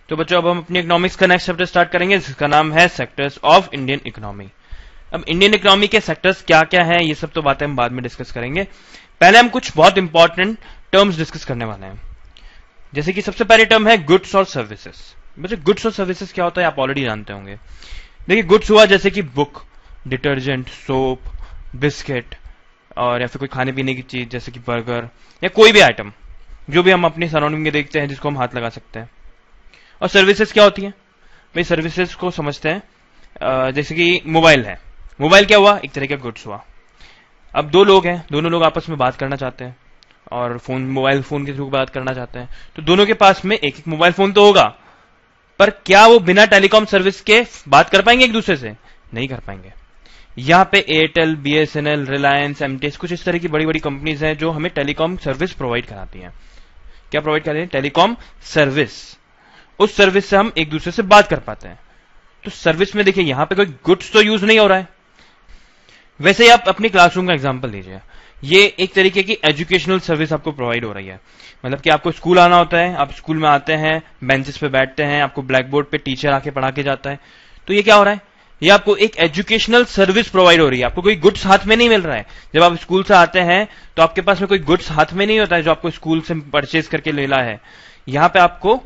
तो बच्चों अब हम अपनी इकोनॉमिक्स का नेक्स्ट चैप्टर स्टार्ट करेंगे जिसका नाम है सेक्टर्स ऑफ इंडियन इकोनॉमी। अब इंडियन इकोनॉमी के सेक्टर्स क्या क्या हैं ये सब तो बातें हम बाद में डिस्कस करेंगे। पहले हम कुछ बहुत इंपॉर्टेंट टर्म्स डिस्कस करने वाले हैं। जैसे कि सबसे पहली टर्म है गुड्स और सर्विसेज। बच्चों गुड्स और सर्विसेज क्या होता है आप ऑलरेडी जानते होंगे। देखिए गुड्स हुआ जैसे कि बुक, डिटर्जेंट, सोप, बिस्किट और या फिर कोई खाने पीने की चीज जैसे कि बर्गर या कोई भी आइटम जो भी हम अपनी सराउंडिंग में देखते हैं जिसको हम हाथ लगा सकते हैं। और सर्विसेज क्या होती है भाई, सर्विसेज को समझते हैं जैसे कि मोबाइल है। मोबाइल क्या हुआ, एक तरह का गुड्स हुआ। अब दो लोग हैं, दोनों लोग आपस में बात करना चाहते हैं और मोबाइल फोन के थ्रू बात करना चाहते हैं, तो दोनों के पास में एक एक मोबाइल फोन तो होगा, पर क्या वो बिना टेलीकॉम सर्विस के बात कर पाएंगे एक दूसरे से? नहीं कर पाएंगे। यहाँ पे एयरटेल, बीएसएनएल, रिलायंस, एमटीएस कुछ इस तरह की बड़ी बड़ी कंपनीज हैं जो हमें टेलीकॉम सर्विस प्रोवाइड कराती हैं। क्या प्रोवाइड कर रही है? Telecom service. उस सर्विस से हम एक दूसरे से बात कर पाते हैं। तो सर्विस में देखिए यहां पे कोई गुड्स तो यूज नहीं हो रहा है। वैसे ही आप अपनी क्लासरूम का एग्जांपल लीजिए, ये एक तरीके की एजुकेशनल सर्विस आपको प्रोवाइड हो रही है। मतलब कि आपको स्कूल आना होता है, आप स्कूल में आते हैं, बेंचेस पे बैठते हैं, आपको ब्लैक बोर्ड पे टीचर आके पढ़ा के जाता है। तो ये क्या हो रहा है, ये आपको एक एजुकेशनल सर्विस प्रोवाइड हो रही है। आपको कोई गुड्स हाथ में नहीं मिल रहा है। जब आप स्कूल से आते हैं तो आपके पास में कोई गुड्स हाथ में नहीं होता है जो आपको स्कूल से परचेज करके लेना है। यहां पे आपको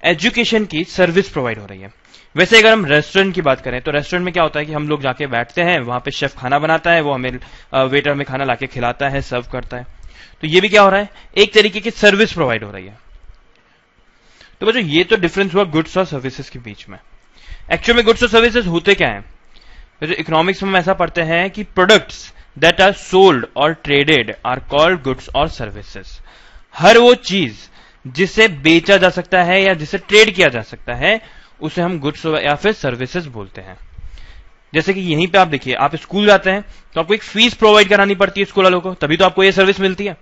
एजुकेशन की सर्विस प्रोवाइड हो रही है। वैसे अगर हम रेस्टोरेंट की बात करें तो रेस्टोरेंट में क्या होता है कि हम लोग जाके बैठते हैं, वहां पे शेफ खाना बनाता है, वो हमें वेटर हमें खाना लाके खिलाता है, सर्व करता है। तो ये भी क्या हो रहा है, एक तरीके की सर्विस प्रोवाइड हो रही है। तो बच्चों ये तो डिफरेंस हुआ गुड्स और सर्विसेज के बीच में। एक्चुअल में गुड्स और सर्विसेज होते क्या है? जो इकोनॉमिक्स में हम ऐसा पढ़ते हैं कि प्रोडक्ट्स दैट आर सोल्ड और ट्रेडेड आर कॉल्ड गुड्स और सर्विसेज। हर वो चीज जिसे बेचा जा सकता है या जिसे ट्रेड किया जा सकता है उसे हम गुड्स या फिर सर्विसेज बोलते हैं। जैसे कि यहीं पे आप देखिए, आप स्कूल जाते हैं तो आपको एक फीस प्रोवाइड करानी पड़ती है स्कूल वालों को, तभी तो आपको ये सर्विस मिलती है।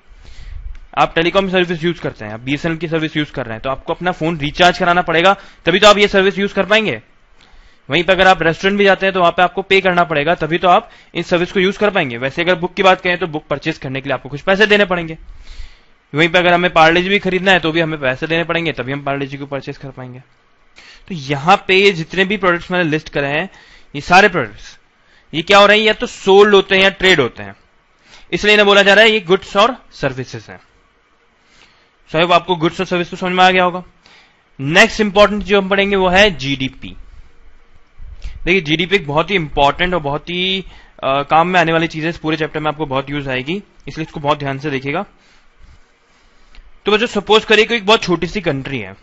आप टेलीकॉम सर्विस यूज करते हैं, आप बीएसएनएल की सर्विस यूज कर रहे हैं, तो आपको अपना फोन रिचार्ज कराना पड़ेगा, तभी तो आप ये सर्विस यूज कर पाएंगे। वहीं पर अगर आप रेस्टोरेंट भी जाते हैं तो वहां पे आपको पे करना पड़ेगा, तभी तो आप इस सर्विस को यूज कर पाएंगे। वैसे अगर बुक की बात करें तो बुक परचेज करने के लिए आपको कुछ पैसे देने पड़ेंगे। वहीं पर अगर हमें पार्ले जी भी खरीदना है तो भी हमें पैसे देने पड़ेंगे, तभी हम पार्ले जी को परचेज कर पाएंगे। तो यहां पे ये जितने भी प्रोडक्ट्स मैंने लिस्ट करे हैं, ये सारे प्रोडक्ट्स ये क्या हो रहे हैं, या तो सोल्ड होते हैं या ट्रेड होते हैं, इसलिए इन्हें बोला जा रहा है ये गुड्स और सर्विसेज है। साहब आपको गुड्स और सर्विस तो समझ में आ गया होगा। नेक्स्ट इंपॉर्टेंट जो हम पढ़ेंगे वो है जीडीपी। देखिए जीडीपी एक बहुत ही इंपॉर्टेंट और बहुत ही काम में आने वाली चीज है। इस पूरे चैप्टर में आपको बहुत यूज आएगी, इसलिए इसको बहुत ध्यान से देखिएगा। तो बच्चों सपोज करिए कि एक बहुत छोटी सी कंट्री है,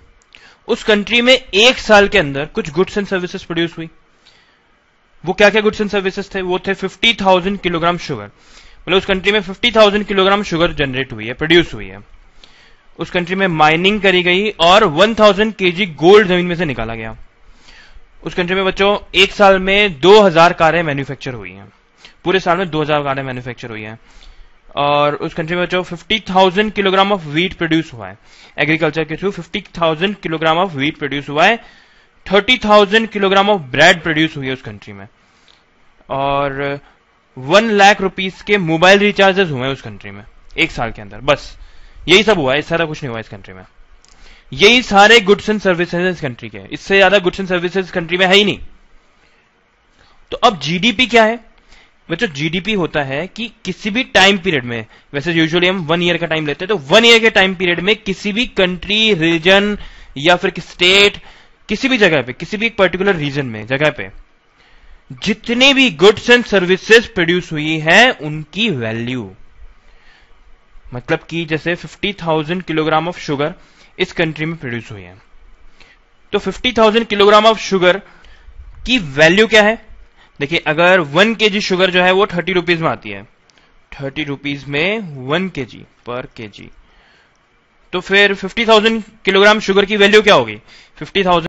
उस कंट्री में एक साल के अंदर कुछ गुड्स एंड सर्विसेज प्रोड्यूस हुई। वो क्या क्या गुड्स एंड सर्विसेज थे? वो थे 50,000 किलोग्राम शुगर। मतलब उस कंट्री में 50,000 किलोग्राम शुगर जनरेट हुई है, प्रोड्यूस हुई है। उस कंट्री में माइनिंग करी गई और 1000 केजी गोल्ड जमीन में से निकाला गया। उस कंट्री में बच्चों एक साल में 2000 कारें मैन्युफैक्चर हुई हैं। पूरे साल में 2000 कारें मैन्युफैक्चर हुई हैं। और उस कंट्री में बच्चों 50,000 किलोग्राम ऑफ व्हीट प्रोड्यूस हुआ है। एग्रीकल्चर के through 50,000 kilogram of wheat produce हुआ है। 30,000 किलोग्राम ऑफ ब्रेड प्रोड्यूस हुई है उस कंट्री में। और 1 लाख रुपीस के मोबाइल रिचार्जेस हुए हैं उस कंट्री में एक साल के अंदर। बस यही सब हुआ है, इस सारा कुछ नहीं हुआ इस कंट्री में। यही सारे गुड्स एंड सर्विसेज इस कंट्री के, इससे ज्यादा गुड्स एंड सर्विसेज कंट्री में है ही नहीं। तो अब जीडीपी क्या है बच्चों? जीडीपी होता है कि किसी भी टाइम पीरियड में, वैसे यूजुअली हम 1 ईयर का टाइम लेते हैं, तो 1 ईयर के टाइम पीरियड में किसी भी कंट्री, रीजन या फिर स्टेट, किसी भी जगह पे, किसी भी एक पर्टिकुलर रीजन में, जगह पे जितने भी गुड्स एंड सर्विसेज प्रोड्यूस हुई है उनकी वैल्यू। मतलब कि जैसे 50,000 किलोग्राम ऑफ शुगर इस कंट्री में प्रोड्यूस हुई है, तो 50,000 किलोग्राम ऑफ शुगर की वैल्यू क्या है? देखिए अगर 1 केजी शुगर जो है वो 30 रुपीज में आती है, 30 रुपीज में 1 केजी पर केजी, तो फिर 50,000 किलोग्राम शुगर की वैल्यू क्या होगी? 50,000